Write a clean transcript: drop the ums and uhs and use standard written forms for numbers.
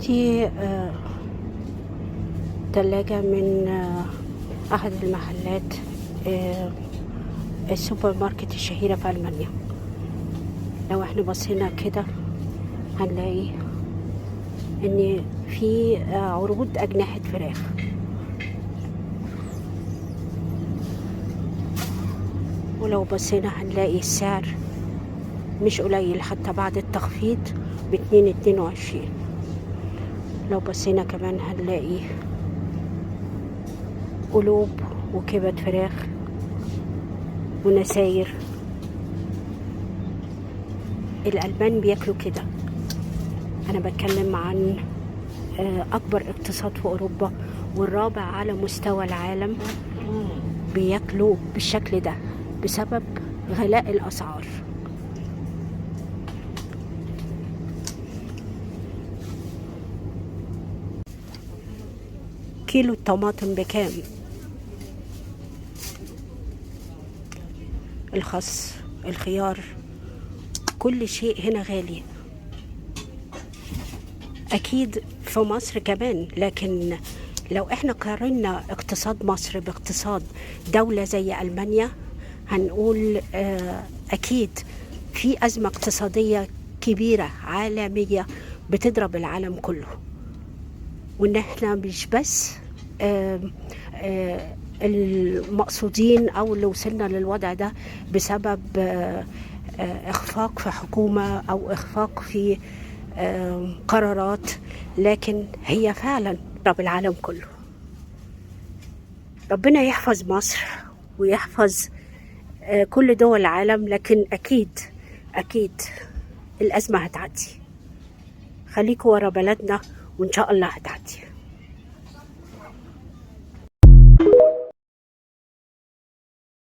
دي تلاجة من أحد المحلات السوبر ماركت الشهيرة في ألمانيا. لو احنا بصينا كده هنلاقي ان في عروض أجنحة فراخ، ولو بصينا هنلاقي السعر مش قليل حتى بعد التخفيض ب2.22. لو بصينا كمان هنلاقي قلوب وكبد فراخ ونساير. الألمان بياكلوا كده. أنا بتكلم عن أكبر اقتصاد في أوروبا والرابع على مستوى العالم، بياكلوا بالشكل ده بسبب غلاء الأسعار. كيلو الطماطم بكام؟ الخس، الخيار، كل شيء هنا غالي. أكيد في مصر كمان، لكن لو احنا قارنا اقتصاد مصر باقتصاد دولة زي ألمانيا هنقول أكيد في أزمة اقتصادية كبيرة عالمية بتضرب العالم كله، وإن احنا مش بس المقصودين أو اللي وصلنا للوضع ده بسبب إخفاق في حكومة أو إخفاق في قرارات، لكن هي فعلا ضرب العالم كله. ربنا يحفظ مصر ويحفظ كل دول العالم، لكن أكيد الأزمة هتعدي. خليكوا ورا بلدنا وإن شاء الله هتعدي.